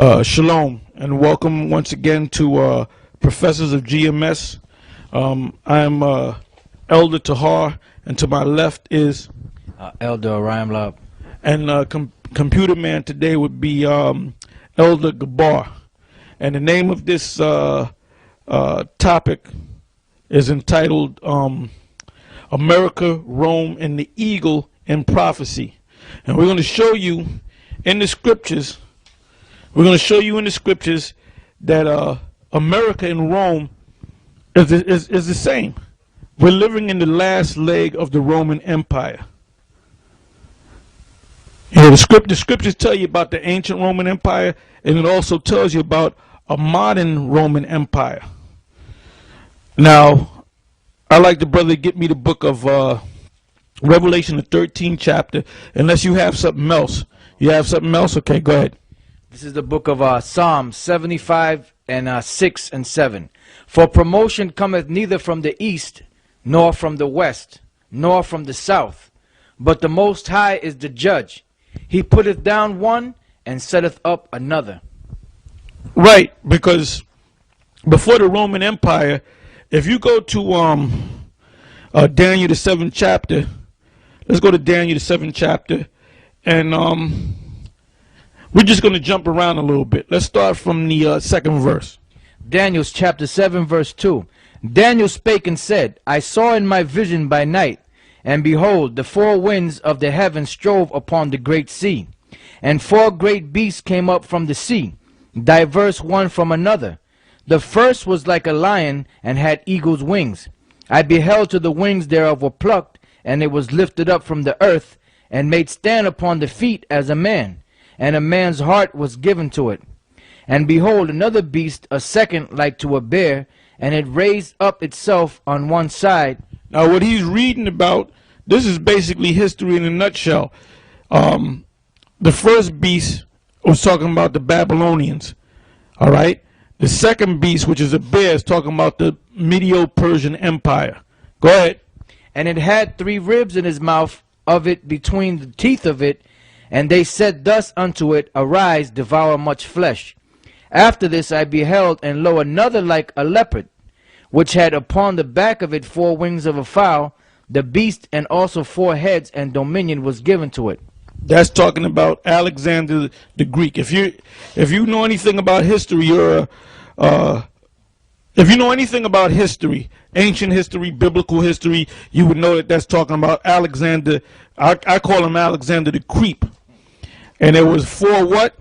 Shalom and welcome once again to Professors of GMS. I'm Elder Tahar, and to my left is Elder Orion Love. And computer man today would be Elder Gabar. And the name of this topic is entitled America, Rome, and the Eagle in Prophecy. And we're going to show you in the scriptures. We're going to show you in the scriptures that America and Rome is the same. We're living in the last leg of the Roman Empire. You know, the scriptures tell you about the ancient Roman Empire, and it also tells you about a modern Roman Empire. Now, I'd like the brother to get me the book of Revelation, the 13th chapter, unless you have something else. You have something else? Okay, go ahead. This is the book of Psalms 75 and 6 and 7. For promotion cometh neither from the east, nor from the west, nor from the south. But the Most High is the judge. He putteth down one and setteth up another. Right, because before the Roman Empire, if you go to Daniel the 7th chapter, let's go to Daniel the 7th chapter, and we're just going to jump around a little bit. Let's start from the second verse. Daniel chapter 7 verse 2. Daniel spake and said, I saw in my vision by night, and behold, the four winds of the heaven strove upon the great sea. And four great beasts came up from the sea, diverse one from another. The first was like a lion, and had eagle's wings. I beheld till the wings thereof were plucked, and it was lifted up from the earth, and made stand upon the feet as a man. And a man's heart was given to it. And behold, another beast, a second like to a bear, and it raised up itself on one side. Now what he's reading about, this is basically history in a nutshell. The first beast was talking about the Babylonians. All right. The second beast, which is a bear, is talking about the Medo-Persian Empire. Go ahead. And it had three ribs in his mouth of it between the teeth of it. And they said thus unto it, Arise, devour much flesh. After this I beheld, and lo, another like a leopard, which had upon the back of it four wings of a fowl. The beast and also four heads, and dominion was given to it. That's talking about Alexander the Greek. If you know anything about history, if you know anything about history, ancient history, biblical history, you would know that that's talking about Alexander. I call him Alexander the Creep. And it was four what?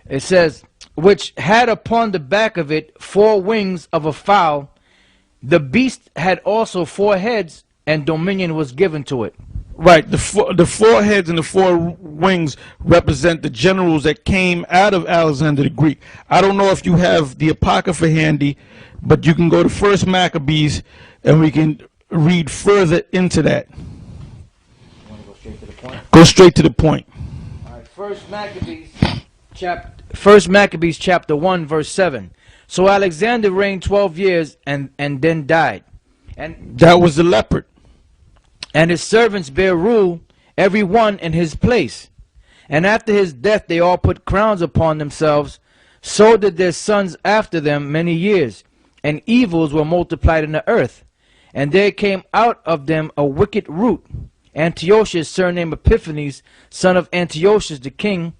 It says, which had upon the back of it four wings of a fowl. The beast had also four heads, and dominion was given to it. Right. The four heads and the four wings represent the generals that came out of Alexander the Greek. I don't know if you have the Apocrypha handy, but you can go to First Maccabees, and we can read further into that. You want to go straight to the point? Go straight to the point. First Maccabees chapter 1 verse 7. So Alexander reigned 12 years and then died. And that was the leopard. And his servants bare rule, every one in his place. And after his death they all put crowns upon themselves. So did their sons after them many years. And evils were multiplied in the earth. And there came out of them a wicked root, Antiochus, surnamed Epiphanes, son of Antiochus the king,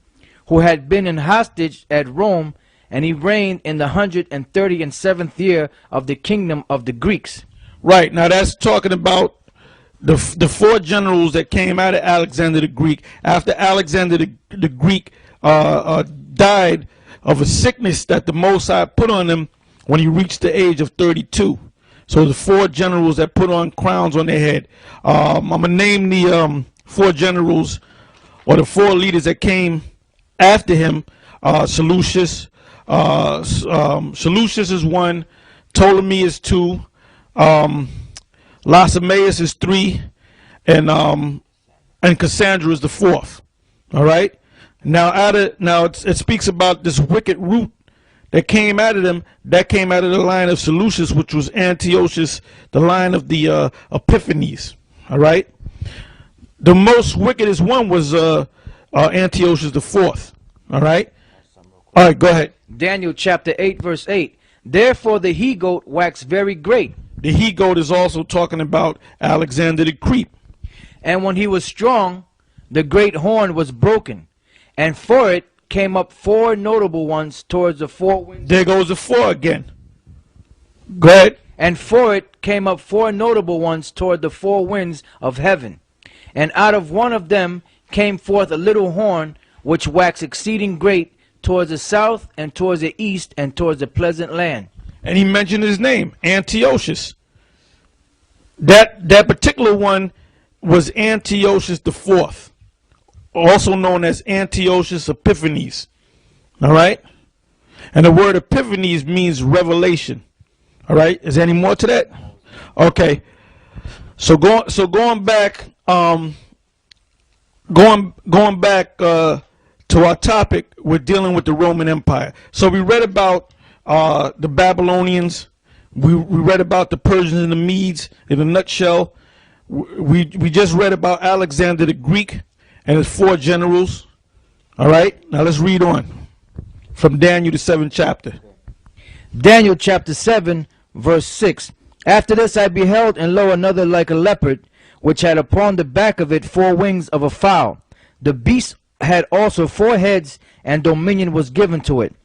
who had been in hostage at Rome, and he reigned in the 137th year of the kingdom of the Greeks. Right, now that's talking about the four generals that came out of Alexander the Greek after Alexander the Greek died of a sickness that the Most High put on him when he reached the age of 32. So the four generals that put on crowns on their head. I'm going to name the four generals, or the four leaders that came after him. Seleucus. Seleucus is one. Ptolemy is two. Lacenaeus is three. And Cassandra is the fourth. All right. Now, it speaks about this wicked root that came out of them, that came out of the line of Seleucus, which was Antiochus, the line of the Epiphanes. All right. The most wickedest one was Antiochus the fourth. All right. All right, go ahead. Daniel chapter 8 verse 8. Therefore the he-goat waxed very great. The he-goat is also talking about Alexander the Greek. And when he was strong, the great horn was broken, and for it came up four notable ones towards the four winds. There goes the four again. Go ahead. And for it came up four notable ones toward the four winds of heaven. And out of one of them came forth a little horn, which waxed exceeding great towards the south, and towards the east, and towards the pleasant land. And he mentioned his name, Antiochus. That particular one was Antiochus the Fourth, also known as Antiochus Epiphanes. All right? And the word Epiphanes means revelation. All right? Is there any more to that? Okay. So going back, going back to our topic, we're dealing with the Roman Empire. So we read about the Babylonians. We read about the Persians and the Medes in a nutshell. We just read about Alexander the Greek and his four generals. All right, now let's read on from Daniel the 7th chapter. Daniel chapter 7 verse 6. After this I beheld, and lo, another like a leopard, which had upon the back of it four wings of a fowl. The beast had also four heads, and dominion was given to it.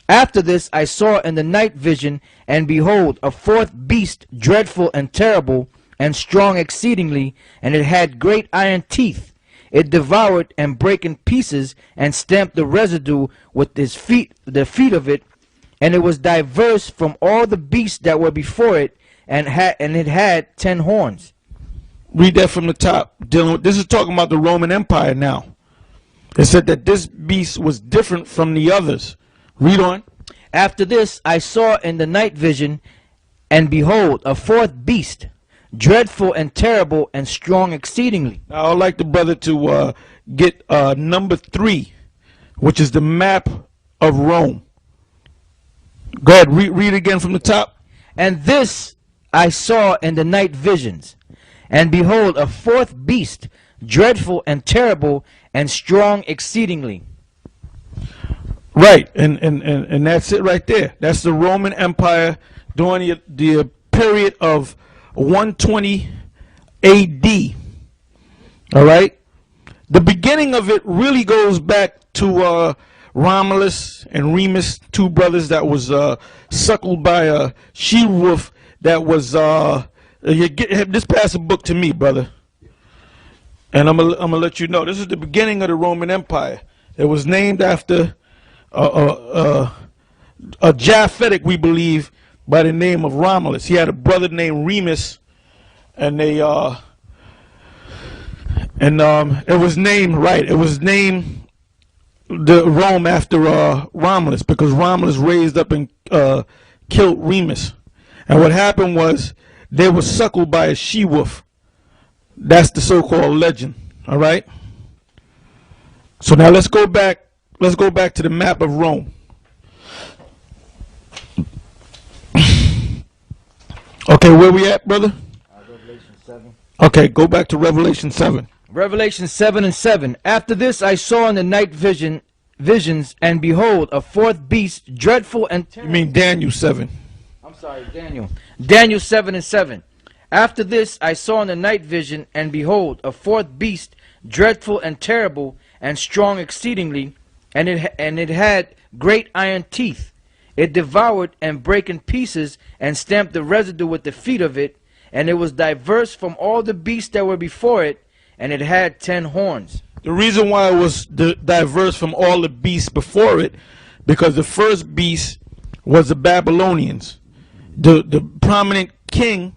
After this I saw in the night vision, and behold, a fourth beast, dreadful and terrible, and strong exceedingly, and it had great iron teeth. It devoured and brake in pieces, and stamped the residue with his feet, the feet of it, and it was diverse from all the beasts that were before it, and it had 10 horns. Read that from the top. This is talking about the Roman Empire now. It said that this beast was different from the others. Read on. After this I saw in the night vision, and behold, a fourth beast, dreadful and terrible, and strong exceedingly. Now, I'd like the brother to get number 3, which is the map of Rome. Go ahead, read again from the top. And this I saw in the night visions, and behold, a fourth beast, dreadful and terrible, and strong exceedingly. Right, and that's it right there. That's the Roman Empire during the period of 120 AD. All right? The beginning of it really goes back to Romulus and Remus, two brothers that was suckled by a she-wolf that was... just pass a book to me, brother. And I'm gonna let you know. This is the beginning of the Roman Empire. It was named after a Japhetic, we believe, by the name of Romulus. He had a brother named Remus, and it was named It was named the Rome after Romulus, because Romulus raised up and killed Remus. And what happened was they were suckled by a she-wolf. That's the so-called legend. All right. So now let's go back. Let's go back to the map of Rome. Okay, where we at, brother? Revelation 7. Okay, go back to Revelation 7. Revelation 7 and 7. After this I saw in the night visions, and behold, a fourth beast, dreadful and terrible. You mean Daniel 7? I'm sorry, Daniel. Daniel 7 and 7. After this I saw in the night vision, and behold, a fourth beast, dreadful and terrible, and strong exceedingly, and it had great iron teeth. It devoured and brake in pieces, and stamped the residue with the feet of it, and it was diverse from all the beasts that were before it, and it had 10 horns. The reason why it was diverse from all the beasts before it, because the first beast was the Babylonians. The prominent king